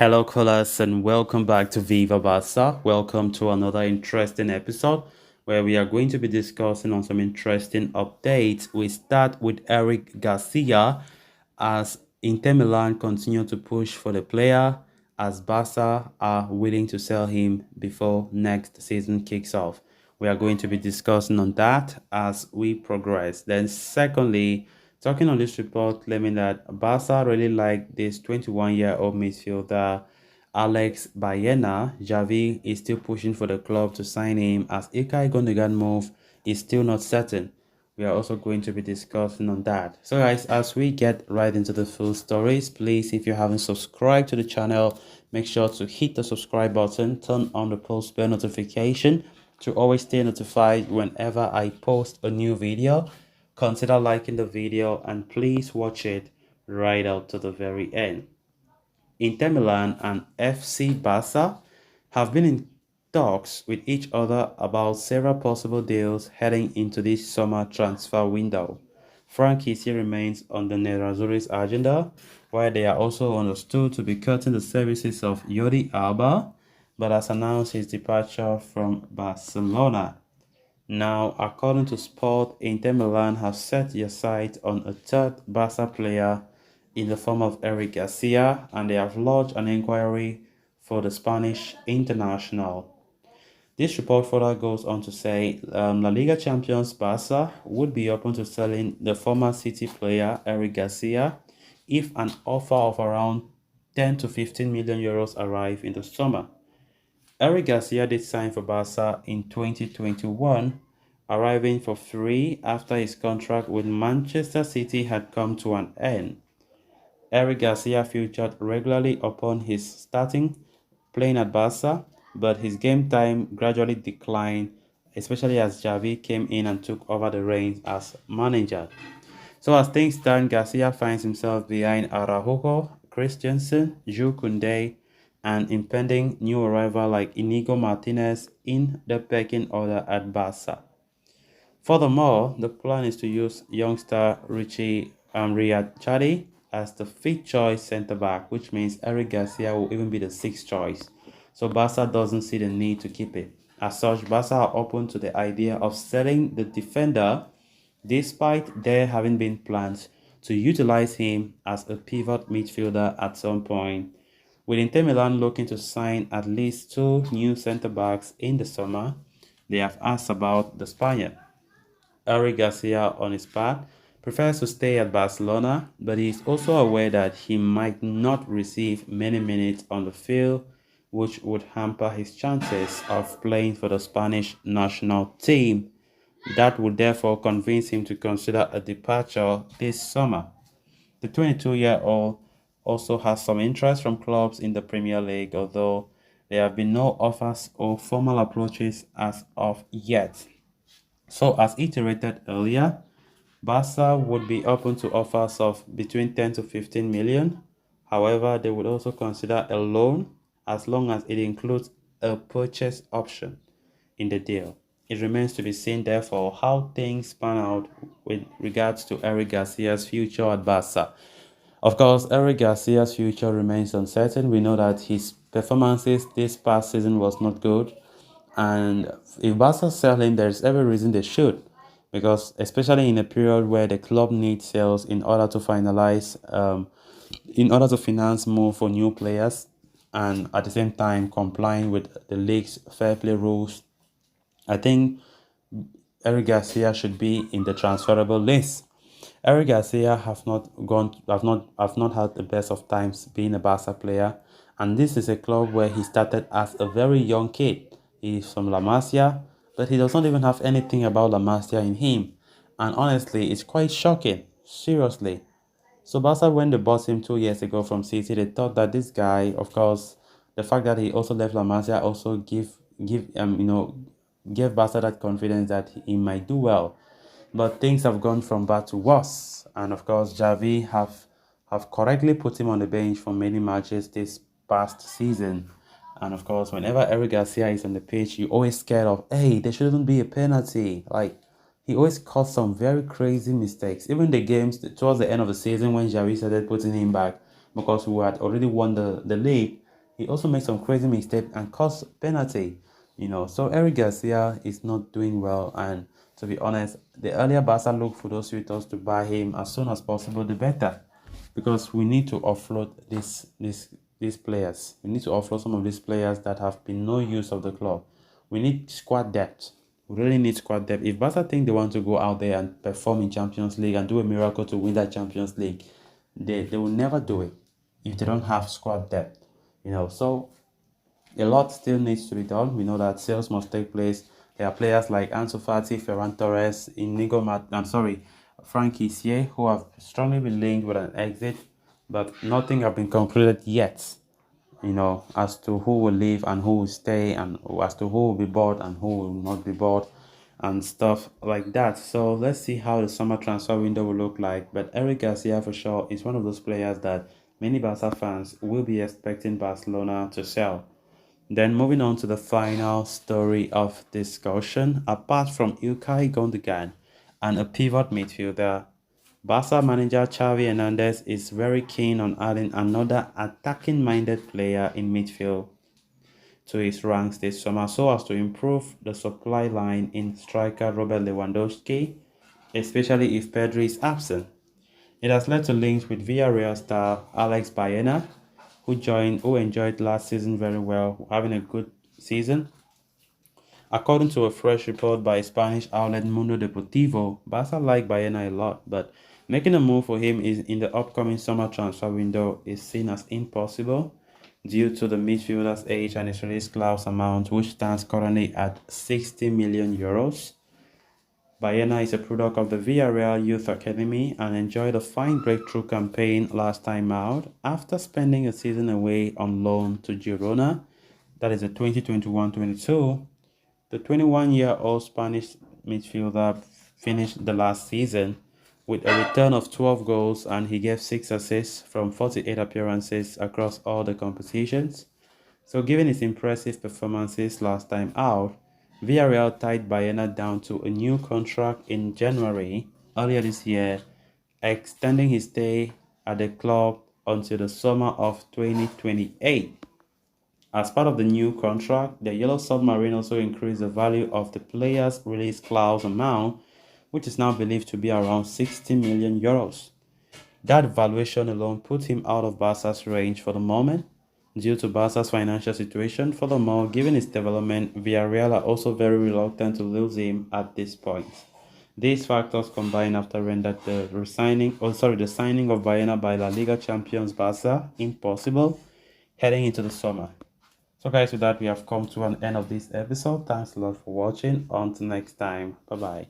Hello, callers, and welcome back to Viva Barca. Welcome to another interesting episode where we are going to be discussing on some interesting updates. We start with Eric Garcia as Inter Milan continue to push for the player as Barca are willing to sell him before next season kicks off. We are going to be discussing on that as we progress. Then, secondly, talking on this report claiming that Barca really like this 21-year-old midfielder Alex Baena. Javi is still pushing for the club to sign him as Ilkay Gundogan move is still not certain. We are also going to be discussing on that. So guys, as we get right into the full stories, please, if you haven't subscribed to the channel, make sure to hit the subscribe button, turn on the post bell notification to always stay notified whenever I post a new video. Consider liking the video and please watch it right out to the very end. Inter Milan and FC Barca have been in talks with each other about several possible deals heading into this summer transfer window. Frank Kessie remains on the Nerazzurri's agenda, while they are also understood to be cutting the services of Jordi Alba, but has announced his departure from Barcelona. Now, according to Sport, Inter Milan have set their sights on a third Barca player in the form of Eric Garcia, and they have lodged an inquiry for the Spanish international. This report further goes on to say La Liga champions Barca would be open to selling the former City player Eric Garcia if an offer of around 10 to 15 million euros arrive in the summer. Eric Garcia did sign for Barca in 2021, arriving for free after his contract with Manchester City had come to an end. Eric Garcia featured regularly upon his starting playing at Barca, but his game time gradually declined, especially as Xavi came in and took over the reins as manager. So as things stand, Garcia finds himself behind Araujo, Christensen, Jules Koundé, and impending new arrival like Inigo Martinez in the pecking order at Barca. Furthermore, the plan is to use youngster Richie Riyad as the fifth choice centre back, which means Eric Garcia will even be the sixth choice. So Barca doesn't see the need to keep it. As such, Barca are open to the idea of selling the defender, despite there having been plans to utilize him as a pivot midfielder at some point. With Inter Milan looking to sign at least two new centre backs in the summer, they have asked about the Spaniard. Eric Garcia, on his part, prefers to stay at Barcelona, but he is also aware that he might not receive many minutes on the field, which would hamper his chances of playing for the Spanish national team. That would therefore convince him to consider a departure this summer. The 22-year-old also has some interest from clubs in the Premier League, although there have been no offers or formal approaches as of yet. So, as iterated earlier, Barca would be open to offers of between 10 to 15 million. However, they would also consider a loan as long as it includes a purchase option in the deal. It remains to be seen, therefore, how things pan out with regards to Eric Garcia's future at Barca. Of course, Eric Garcia's future remains uncertain. We know that his performances this past season was not good, and if Barca sell him, there's every reason they should, because especially in a period where the club needs sales in order to in order to finance more for new players, and at the same time complying with the league's fair play rules. I think Eric Garcia should be in the transferable list. Eric Garcia have not had the best of times being a Barca player, and this is a club where he started as a very young kid. He's from La Masia, but he does not even have anything about La Masia in him. And honestly, it's quite shocking. Seriously. So Barca, when they bought him 2 years ago from City, they thought that this guy, of course, the fact that he also left La Masia also gave Barca that confidence that he might do well. But things have gone from bad to worse, and of course, Javi have correctly put him on the bench for many matches this past season. And of course, whenever Eric Garcia is on the pitch, you're always scared of, hey, there shouldn't be a penalty. Like, he always caused some very crazy mistakes. Even the games towards the end of the season when Javi started putting him back because we had already won the league. he also made some crazy mistake and caused penalty. So Eric Garcia is not doing well, and to be honest, the earlier Barca look for those suitors to buy him as soon as possible, the better, because we need to offload these players. We need to offload some of these players that have been no use of the club. We need squad depth. We really need squad depth. If Barca think they want to go out there and perform in Champions League and do a miracle to win that Champions League, they will never do it if they don't have squad depth. So a lot still needs to be done. We know that sales must take place. There are players like Ansu Fati, Ferran Torres, Frank Kessié, who have strongly been linked with an exit, but nothing have been concluded yet. As to who will leave and who will stay, and as to who will be bought and who will not be bought, and stuff like that. So let's see how the summer transfer window will look like. But Eric Garcia for sure is one of those players that many Barca fans will be expecting Barcelona to sell. Then moving on to the final story of discussion, apart from Ilkay Gundogan and a pivot midfielder, Barca manager Xavi Hernandez is very keen on adding another attacking-minded player in midfield to his ranks this summer so as to improve the supply line in striker Robert Lewandowski, especially if Pedri is absent. It has led to links with Villarreal star Alex Baena, who enjoyed last season very well, having a good season. According to a fresh report by Spanish outlet Mundo Deportivo, Barca like Baena a lot, but making a move for him is in the upcoming summer transfer window is seen as impossible due to the midfielder's age and his release clause amount, which stands currently at 60 million euros. Baena is a product of the Villarreal Youth Academy and enjoyed a fine breakthrough campaign last time out after spending a season away on loan to Girona, that is a 2021-22. The 21-year-old Spanish midfielder finished the last season with a return of 12 goals, and he gave 6 assists from 48 appearances across all the competitions. So given his impressive performances last time out, Villarreal tied Baena down to a new contract in January earlier this year, extending his stay at the club until the summer of 2028. As part of the new contract, the Yellow Submarine also increased the value of the player's release clause amount, which is now believed to be around 60 million euros. That valuation alone put him out of Barca's range for the moment due to Barca's financial situation. Furthermore, given his development, Villarreal are also very reluctant to lose him at this point. These factors combined after rendered the signing of Baena by La Liga champions Barca impossible heading into the summer. So guys, with that, we have come to an end of this episode. Thanks a lot for watching. Until next time. Bye bye.